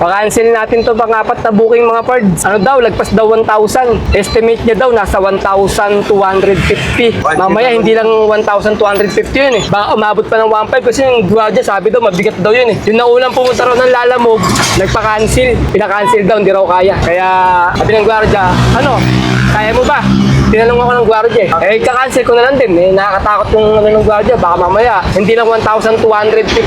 Pa-cancel natin to pang apat na booking mga pards. Ano daw, lagpas daw 1,000. Estimate niya daw nasa 1,250. Mamaya hindi lang 1,250 yun eh. Baka umabot pa ng 1,500 kasi yung gwardiya sabi daw mabigat daw yun eh. Yung naunang pumunta raw ng Lalamove, nagpa-cancel. Pina-cancel daw, hindi raw kaya. Kaya sabi ng gwardiya, ano, kaya mo ba? Tinanong ako ng gwardiya eh. Kaka-cancel ko na lang din eh. Nakakatakot yung ng gwardiya. Baka mamaya, hindi lang 1,250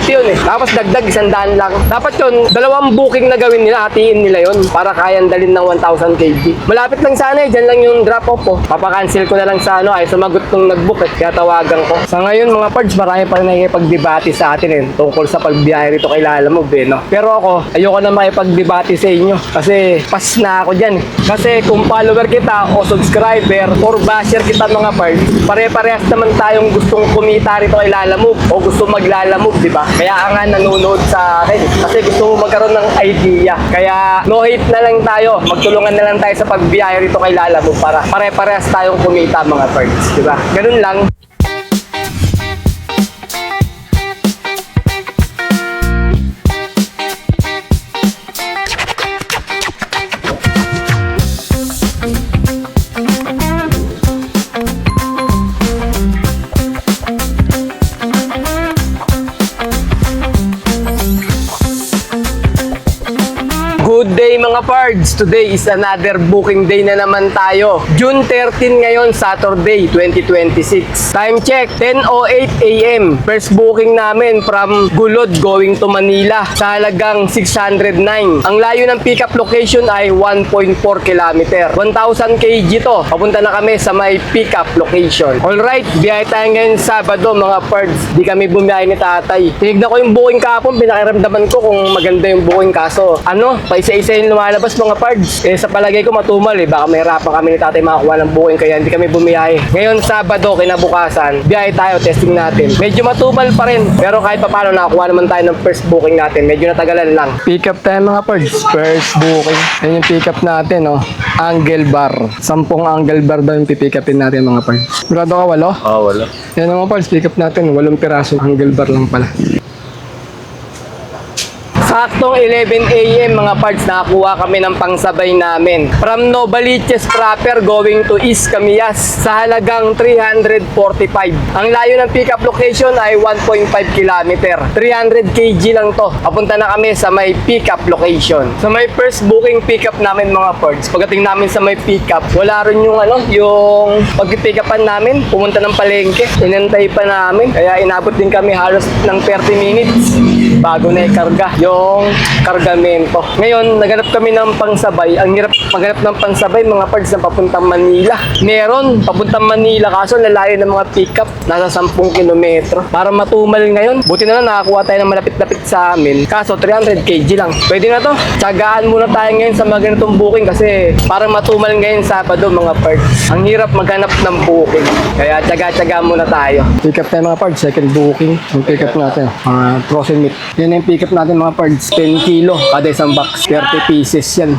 yun eh. Tapos dagdag, 100 lang. Dapat yun, 2 booking na gawin nila, hatiin nila yun para kayang dalhin ng 1,000 kg. Malapit lang sana eh, dyan lang yung drop-off po. Papakancel ko na lang sa ano, ay sumagot nung nag-book eh, kaya tawagan ko. Sa ngayon mga pards, marami pa rin nakikipag-debate sa atin eh, tungkol sa pagbiyahe rito kay Lalamove eh, no? Pero ako, ayoko na makipag-debate sa inyo kasi pas na ako dyan eh. Kasi kung follower kita o subscriber or basher kita mga pards, pare-parehas naman tayong gustong kumita rito kay Lalamove o gusto mag-Lalamove, di ba? Kaya nga nanonood sa akin kasi gusto mo magkaroon ng idea. Kaya no hate na lang tayo. Magtulungan na lang tayo sa pagbiyahe rito kay Lalamove para pare-parehas tayong kumita mga pards, di ba? Ganun lang. Good day mga pards! Today is another booking day na naman tayo. June 13 ngayon, Saturday, 2026. Time check, 10:08 AM. First booking namin from Gulod going to Manila sa halagang 609. Ang layo ng pickup location ay 1.4 km. 1,000 kg to. Papunta na kami sa may pickup location. Alright, biyahe tayo ngayon Sabado mga pards. Di kami bumiyahe ni tatay. Tinignan ko yung booking kahapon, pinakiramdaman ko kung maganda yung booking kaso. Ano, paisa-isa yung lumalabas mga pards. Eh sa palagay ko matumal eh. Baka mahirapan kami ni tatay makakuha ng booking kaya hindi kami bumiyahe. Ngayon Sabado, kinabukasan, biyahe tayo, testing natin. Medyo matumal pa rin. Pero kahit paano nakakuha naman tayo ng first booking natin. Medyo natagalan lang. Pick up tayo mga pards. First booking. Yan yung pick up natin oh. Angle bar. 10 angle bar daw yung pipick upin natin mga pards. Sigurado ka 8? Wala. Yan mga pards, pick up natin. 8 piraso angle bar lang pala. Saktong 11 AM mga pards, nakakuha kami ng pangsabay namin. From Novaliches proper going to East Camias sa halagang 345. Ang layo ng pickup location ay 1.5 km. 300 kg lang to. Papunta na kami sa may pickup location. Sa may first booking pickup namin mga pards, pagdating namin sa may pickup, wala rin yung ano, yung pag-pickupan namin. Pumunta ng palengke. Inantay pa namin. Kaya inabot din kami halos ng 30 minutes bago na ikarga yung kargamento. Ngayon, naghanap kami ng pangsabay. Ang hirap maghanap ng pangsabay mga pards na papuntang Manila. Meron, papuntang Manila kaso lalayo ng mga pickup. Nasa 10 kilometro. Para matumal ngayon. Buti na lang nakakuha tayo ng malapit-lapit sa amin. Kaso 300 kg lang. Pwede na to. Tsagaan muna tayo ngayon sa mga ganitong booking kasi parang matumal ngayon Sabado mga pards. Ang hirap maghanap ng booking. Kaya tsaga-tsaga muna tayo. Pick up tayo mga pards. Second booking. Yung pick up natin. Frozen meat. Yan yung pick up natin mga pards. 10 kilo kada isang box. 30 pieces yan.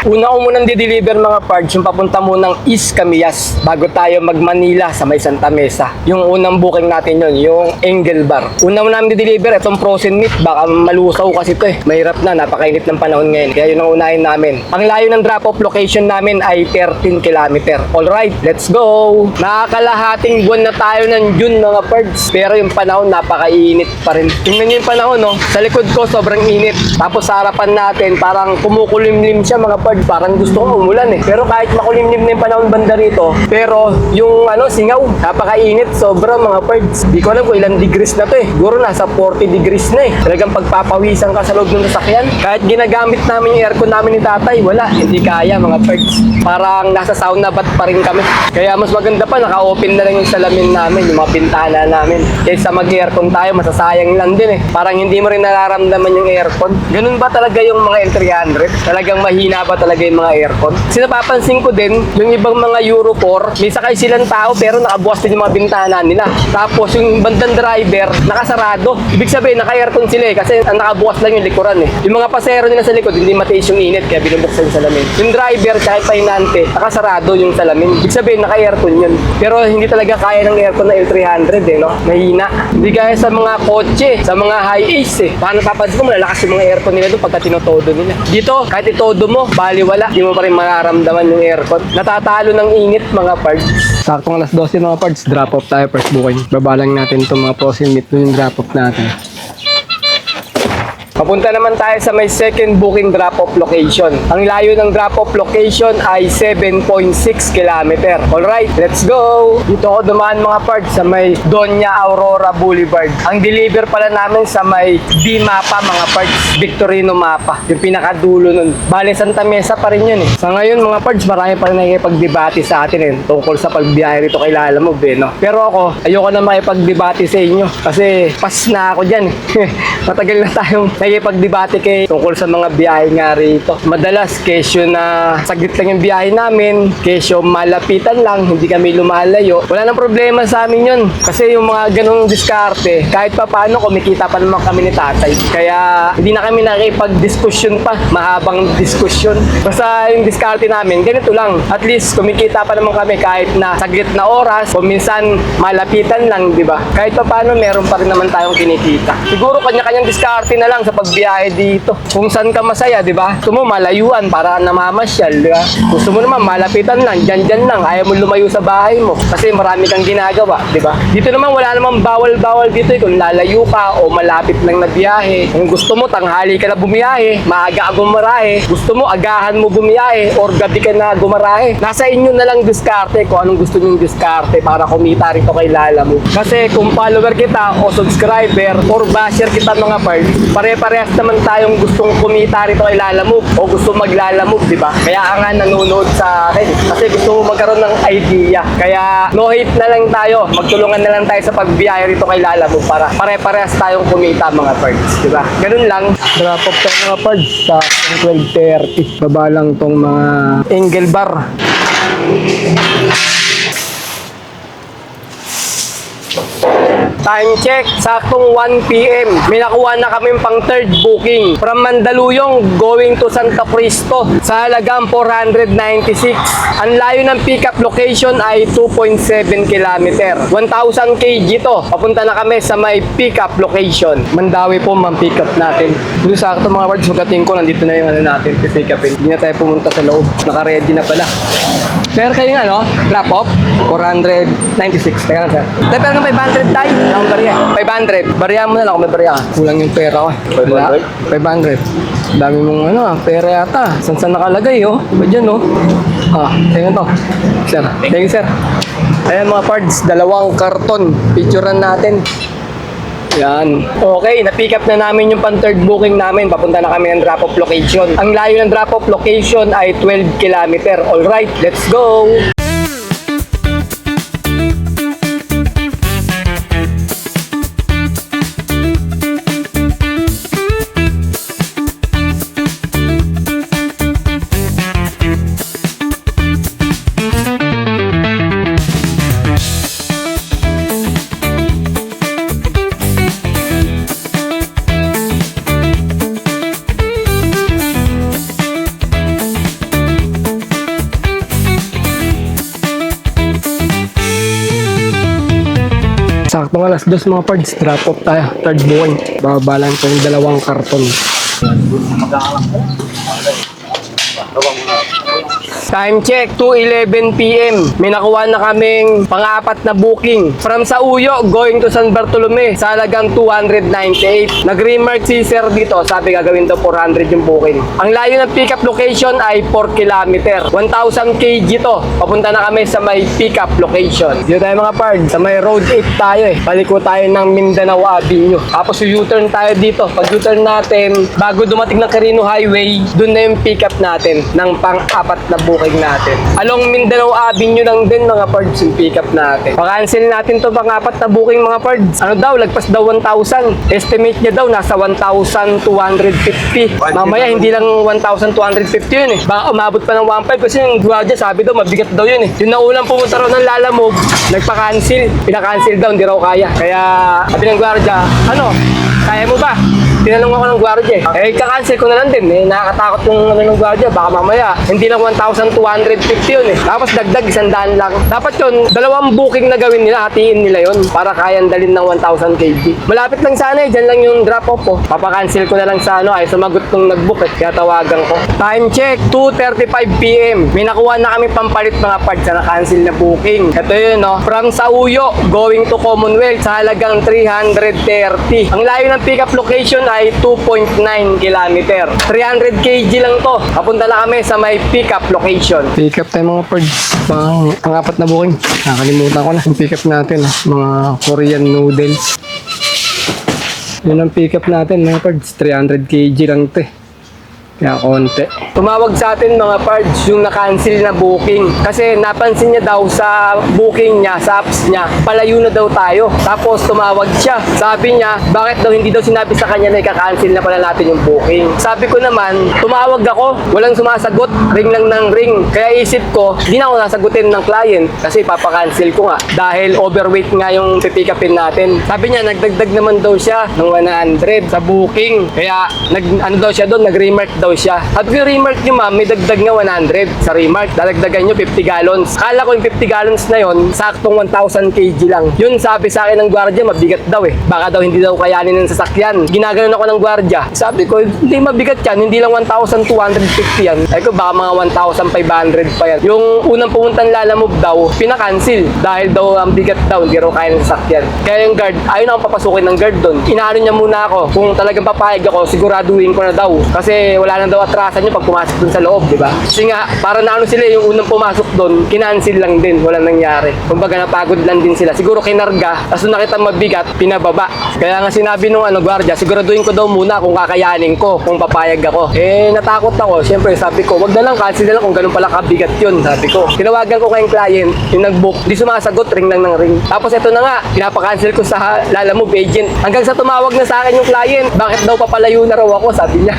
Una ko munang di-deliver mga pards yung papunta munang East Camias bago tayo mag-Manila sa may Santa Mesa. Yung unang booking natin yun, yung angle bar. Una mo namin di-deliver itong frozen meat, baka malusaw kasi ito eh. Mahirap na, napakainit ng panahon ngayon. Kaya yun ang unahin namin. Ang layo ng drop-off location namin ay 13 km. Alright, let's go! Nakakalahating buwan na tayo ng June mga pards. Pero yung panahon napakainit pa rin. Tingnan nyo yung panahon no? Sa likod ko sobrang init. Tapos sa harapan natin parang kumukulimlim siya mga pards. Parang gusto ko umulan eh. Pero kahit makulimlim na yung panahon banda rito, pero yung ano, singaw, napakainit, sobra mga pards. Di ko alam kung ilang degrees na to eh. Siguro nasa 40 degrees na eh. Talagang pagpapawisan ka sa loob ng sasakyan. Kahit ginagamit namin yung aircon namin ni tatay, wala, hindi kaya mga pards. Parang nasa sauna bath pa rin kami. Kaya mas maganda pa, naka-open na lang yung salamin namin, yung mga pintana namin. Kaysa mag-aircon tayo, masasayang lang din eh. Parang hindi mo rin nararamdaman yung aircon. Ganun ba talaga yung mga L300? Talagang mahina ba talaga yung mga aircon. Kasi napapansin ko din, yung ibang mga Euro 4, may sakay silang tao pero nakabukas din yung mga bintana nila. Tapos yung bandang driver, nakasarado. Ibig sabihin, naka-aircon sila kasi ang nakabukas lang yung likuran Yung mga pasero nila sa likod, hindi matiis yung init kaya binubuksan yung salamin. Yung driver, kahit pahinante, nakasarado yung salamin. Ibig sabihin, naka-aircon yun. Pero hindi talaga kaya ng aircon na L300 Mahina. Hindi kaya sa mga kotse, sa mga high-ace Paano napapansin ko, malalakas yung mga aircon nila doon pagka tinotodo nila. Dito, kahit itodo mo, baliwala. Hindi mo pa rin mararamdaman yung aircon. Natatalo ng init mga parts. Saktong alas 12 mga parts, drop off tayo first booking. Babalang natin itong mga frozen meat yung drop off natin. Papunta naman tayo sa may second booking drop-off location. Ang layo ng drop-off location ay 7.6 km. Alright, let's go! Dito ako dumaan mga parts sa may Doña Aurora Boulevard. Ang deliver pala namin sa may D-Mapa mga parts, Victorino Mapa. Yung pinakadulo nun. Bale, Santa Mesa pa rin yun Sa ngayon mga parts, marami pa rin nakikipag-debate sa atin tungkol sa pagbiyahe rito kay Lalamove pero ako, ayoko na makipag-debate sa inyo kasi pas na ako dyan Matagal na tayong pag-debate kay tungkol sa mga biyahe nga rito. Madalas, kesyo na saglit lang yung biyahe namin, kesyo malapitan lang, hindi kami lumalayo. Wala nang problema sa amin yun. Kasi yung mga ganong diskarte, kahit pa paano, kumikita pa naman kami ni tatay. Kaya hindi na kami nakipag-diskusyon pa, mahabang diskusyon. Basta yung diskarte namin, ganito lang. At least, kumikita pa naman kami kahit na saglit na oras, o minsan malapitan lang, di ba? Kahit pa paano, meron pa rin naman tayong kinikita. Siguro kanya-kanyang diskarte na lang sa pagbiyahe dito. Kung saan ka masaya, di ba? Gusto mo malayuan para namamasyal, di ba? Gusto mo naman malapitan lang, dyan lang. Ayaw mo lumayo sa bahay mo kasi marami kang ginagawa, di ba? Dito naman wala namang bawal-bawal dito kung lalayo ka o malapit lang na biyahe. Kung gusto mo tanghali ka na bumiyahe, maaga ka gumarahe. Gusto mo agahan mo bumiyahe or gabi ka na gumarahe. Nasa inyo na lang diskarte kung anong gusto nyong diskarte para kumita rito kay Lalamove. Kasi kung follower kita o subscriber or basher kita mga parts, pare-parehas naman tayong gustong kumita rito kay Lalamove o gusto maglalamove, di ba? Kaya nga nanonood sa akin kasi gusto mo magkaroon ng idea. Kaya no hate na lang tayo. Magtulungan na lang tayo sa pagbiyahe rito kay Lalamove para pare-parehas tayong kumita mga parts, di ba? Ganun lang. Drop off tayo mga parts sa 12:30. Baba lang tong mga angle bar. Time check, saktong 1 PM. May nakuha na kami pang third booking from Mandaluyong going to Santa Cristo sa halagang 496. Ang layo ng pickup location ay 2.7 km. 1,000 kg to. Papunta na kami sa may pickup location. Mandawi po mang pick up natin. Dito sakto mga words, sugatin ko, nandito na yung ano natin, pick upin. Hindi na tayo pumunta sa loob. Naka-ready na pala. Sir, kayo nga, no? Drop off, 496. Teka lang, sir. Pero nga 500 tayo. Ang barya. 500. Barya mo na lang kung may barya ka. Kulang yung pera ko. 500? 500. Dami mong pera yata. Saan nakalagay, Ba dyan, tingnan to. Sir. Thank you, sir. Ayan mga parts, 2 karton. Picturean natin. Yan. Okay, na-pick up na namin yung pang-third booking namin. Papunta na kami ng drop-off location. Ang layo ng drop-off location ay 12 km. Alright, let's go! Saktong alas 2 mga parts, drop off tayo, third booking. Bababa lang ito yung 2 karton. Time check, 2:11 PM. May nakuha na kaming pang-apat na booking. From Sauyo, going to San Bartolome, sa halagang 298. Nag-remark si sir dito, sabi gagawin daw 400 yung booking. Ang layo ng pickup location ay 4 km. 1,000 kg to. Papunta na kami sa may pickup location. Dito tayo mga pards, sa may road 8 tayo Paliko tayo ng Mindanao Avenue. Tapos U-turn tayo dito. Pag U-turn natin, bago dumating ng Carino Highway, dun na yung pickup natin ng pang-apat na booking. booking natin. Along Mindanao Avenue lang din mga pards yung pick up natin. Pa-cancel natin to pang-apat na booking mga pards. Ano daw, lagpas daw 1,000. Estimate niya daw nasa 1,250. Mamaya hindi lang 1,250 yun eh. Baka umabot pa ng 1,500 kasi yung gwardiya sabi daw mabigat daw yun eh. Yung naunang pumunta raw ng Lalamove, nagpa-cancel. Pina-cancel daw, hindi raw kaya. Kaya sabi ng gwardiya, ano, kaya mo ba? Tinanong ako ng gwardiya eh. Kaka-cancel ko na lang din eh. Nakakatakot yung ng gwardiya. Baka mamaya, hindi lang 1,250 yun eh. Tapos dagdag, 100 lang. Dapat yun, 2 booking na gawin nila, hatiin nila yun para kayang dalhin ng 1,000 kg. Malapit lang sana eh, dyan lang yung drop-off po. Papakancel ko na lang sa ano, ay sumagot nung nag-book eh. Kaya tawagan ko. Time check, 2:35 PM. May nakuha na kami pampalit mga parts na na-cancel na booking. Ito yun no, from Sauyo, going to Commonwealth sa halagang 330. Ang layo ng pick-up location ay 2.9 kilometer. 300 kg lang to. Papunta na kami sa may pick-up location. Pick-up tayo mga parts. Pang-apat na booking. Nakalimutan ko na yung pick-up natin. Mga Korean noodles. Yun ang pick-up natin mga parts. 300 kg lang to eh. Kaya konti. Tumawag sa atin mga pards yung na-cancel na booking. Kasi napansin niya daw sa booking niya, sa apps niya, palayo na daw tayo. Tapos tumawag siya. Sabi niya, bakit daw hindi daw sinabi sa kanya na ika-cancel na pala natin yung booking. Sabi ko naman, tumawag ako, walang sumasagot, ring lang ng ring. Kaya isip ko, hindi na ako nasagutin ng client kasi papakancel ko nga. Dahil overweight nga yung pipick upin natin. Sabi niya, nagdagdag naman daw siya ng 100 sa booking. Kaya ano daw siya doon, nag-remark daw siya. At yung remark nyo ma'am, may dagdag nga 100 sa remark. Dadagdagan nyo 50 gallons. Kala ko yung 50 gallons na yon, saktong 1,000 kg lang. Yun sabi sa akin ng gwardiya, mabigat daw eh. Baka daw hindi daw kayanin ng sasakyan. Ginaganon ako ng gwardiya. Sabi ko, hindi mabigat yan. Hindi lang 1,250 yan. Ay ko, baka mga 1,500 pa yan. Yung unang pumuntang Lalamove daw, pinakancel. Dahil daw ang bigat daw, hindi raw kaya ng sasakyan. Kaya yung guard, ayaw na akong papasukin ng guard doon. Inaano niya muna ako. Kung talagang papayag ako, siguraduhin ko na daw. Kasi wala na daw atrasan nyo pag pumasok dun sa loob, di ba? Kasi nga, para na ano sila, yung unang pumasok dun, kinancel lang din, walang nangyari. Kumbaga napagod lang din sila. Siguro kinarga, tapos nung nakita mabigat, pinababa. Kaya nga sinabi nung gwardiya, siguraduhin ko daw muna kung kakayanin ko, kung papayag ako. Natakot ako. Siyempre, sabi ko, wag na lang, cancel na lang kung ganun pala kabigat yun, sabi ko. Tinawagan ko kayong client, yung nag-book, di sumasagot, ring lang ng ring. Tapos ito na nga, pinapakancel ko sa Lalamove agent. Hanggang sa tumawag na sa akin yung client, bakit daw papalayo na raw ako, sabi niya.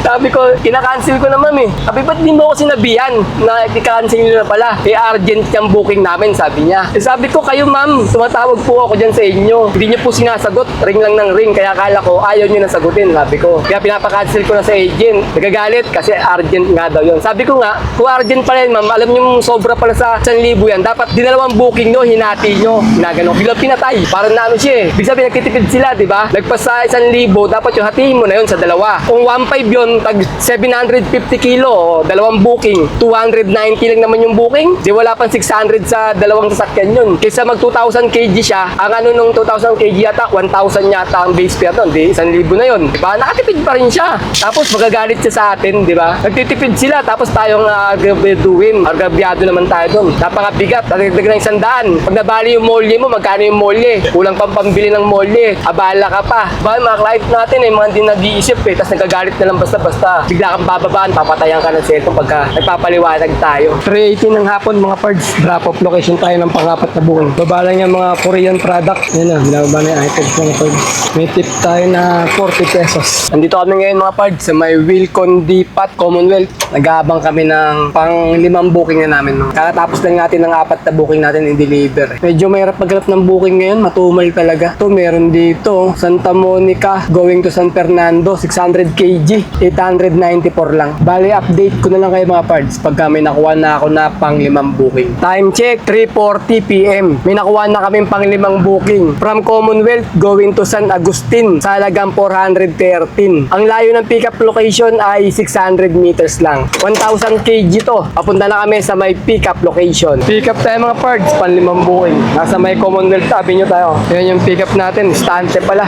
Sabi ko, ina-cancel ko naman eh. Sabi, ba't di mo ako sinabihan na i-cancel nyo na pala? Urgent yung booking namin, sabi niya. Sabi ko, kayo ma'am, tumatawag po ako dyan sa inyo. Hindi nyo po sinasagot, ring lang ng ring. Kaya akala ko, ayaw nyo na sagutin, sabi ko. Kaya pinapa-cancel ko na sa agent. Nagagalit kasi urgent nga daw yun. Sabi ko nga, kung urgent pala yun ma'am, alam nyo sobra pala sa 1,000 yan. Dapat dinalawang booking nyo, hinati nyo. Ginagano, bilang pinatay. Parang na ano siya eh. Big sabi, nagtitipid sila, di ba? Nagpas sa 1,000, dapat yung hatiin mo na yun sa dalawa. Kung 1,500 yun, tag 750 kilo, dalawang booking, 290 lang naman yung booking, di wala pang 600 sa dalawang sasakyan yun. Kaysa mag 2,000 kg siya, ang ano nung 2,000 kg yata, 1,000 yata ang base fare nun, di 1,000 na yun. Diba? Nakatipid pa rin siya. Tapos magagalit siya sa atin, di ba? Nagtitipid sila, tapos tayong agabiduin. Agabyado naman tayo dun. Napakabigat, natagdag ng 100. Pag nabali yung molye mo, magkano yung molye? Kulang pang pambili ng molye. Abala ka pa. Diba? Mga client natin mga hindi nag-iisip eh, tapos nagagalit na lang basta-basta. Bigla kang bababaan, papatayan ka ng cellphone pagka nagpapaliwanag tayo. 3:18 ng hapon mga parts. Drop-off location tayo ng pang-apat na buwan. Baba lang yung mga Korean product. Yan na, binababa na yung items mga parts. May tip tayo na 40 pesos. Nandito kami ngayon mga parts sa may Wilcon Depot, Commonwealth. Nag-aabang kami ng pang-5 booking na namin. No? Kakatapos lang natin ng 4 na booking natin i-deliver. Medyo mahirap maghanap ng booking ngayon. Matumal talaga. Ito meron dito. Santa Monica going to San Fernando. 600 kg. 894 lang. Bali, update ko na lang kayo mga parts pagka may nakuha na ako na pang-5 booking. Time check, 3:40 PM. May nakuha na kaming pang-5 booking. From Commonwealth going to San Agustin sa halagang 413. Ang layo ng pickup location ay 600 meters lang. 1,000 kg to. Papunta na kami sa may pickup location. Pickup tayo mga parts, pang-5 booking. Nasa may Commonwealth Avenue tayo. Yan yung pickup natin. Stante pala.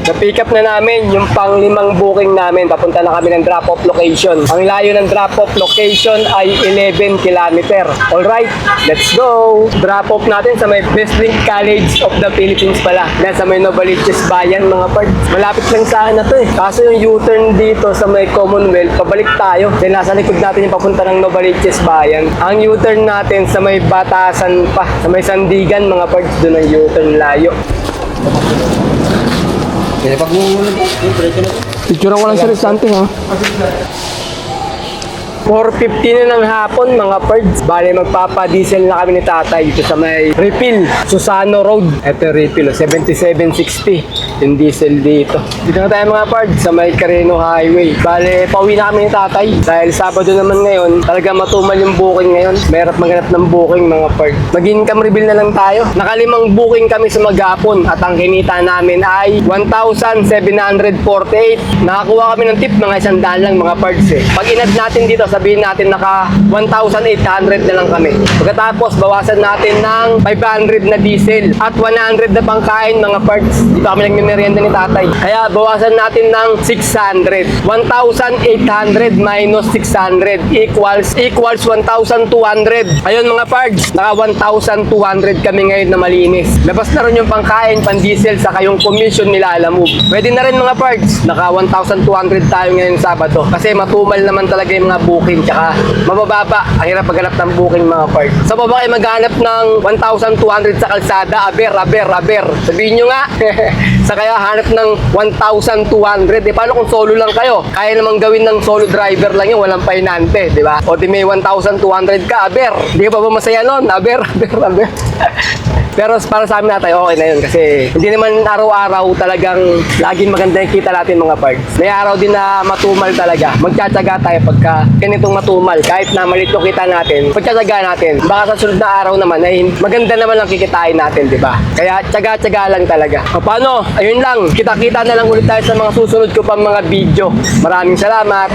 Na-pick up na namin yung pang-limang booking namin. Papunta na kami ng drop-off location. Ang layo ng drop-off location ay 11 kilometer. Alright, let's go! Drop-off natin sa may Westlink College of the Philippines pala. Yan sa may Novaliches Bayan, mga pards. Malapit lang sana to eh. Kaso yung U-turn dito sa may Commonwealth, pabalik tayo. Then nasa likod natin yung papunta ng Novaliches Bayan. Ang U-turn natin sa may Batasan pa. Sa may Sandigan, mga pards, doon ang U-turn layo. Picturean ko lang sa restaurante ha. 4:50 na ng hapon, mga pards. Bale, magpapa-diesel na kami ni tatay dito sa may refill, Susano Road. Ito refill, 7760 yung diesel dito. Dito na tayo mga pards sa may Carino Highway. Bale, pauwi na kami ni tatay. Dahil Sabado naman ngayon, talaga matumal yung booking ngayon. Mahirap maghanap ng booking, mga pards. Mag-income reveal na lang tayo. Nakalimang booking kami sa maghapon at ang kinita namin ay 1,748. Nakakuha kami ng tip, mga 100 lang, mga pards eh. Pag inad natin dito, sabihin natin naka 1,800 na lang kami. Pagkatapos, bawasan natin ng 500 na diesel at 100 na pangkain, mga parts. Dito kami nagmimerienda ni tatay. Kaya bawasan natin ng 600. 1,800 minus 600 equals 1,200. Ayun mga parts, naka 1,200 kami ngayon na malinis. Labas na rin yung pangkain, pan-diesel, saka yung commission nila alam mo. Pwede na rin mga parts, naka 1,200 tayo ngayon Sabado. Kasi matumal naman talaga yung mga booking, tsaka mabababa. Ang hirap maghanap ng booking, mga parts. Sa baba ay maghanap ng 1,200 sa kalsada, aber. Sabihin nyo nga. Sa kaya hanap ng 1,200. Paano kung solo lang kayo? Kaya namang gawin ng solo driver lang yun, walang painante, di ba? O di may 1,200 ka, aber. Hindi ka pa ba masaya nun? Aber. Pero para sa amin natin, okay na yun kasi hindi naman araw-araw talagang laging maganda yung kita natin, mga parts. May araw din na matumal talaga. Magtsatsaga tayo pagka ganitong matumal. Kahit na malit yung kita natin, pagtsatsaga natin. Baka sa sunod na araw naman ay maganda naman ang kikitain natin, di ba? Kaya tsaga-tsaga lang talaga. O paano? Ayun lang. Kita-kita na lang ulit tayo sa mga susunod ko pang mga video. Maraming salamat.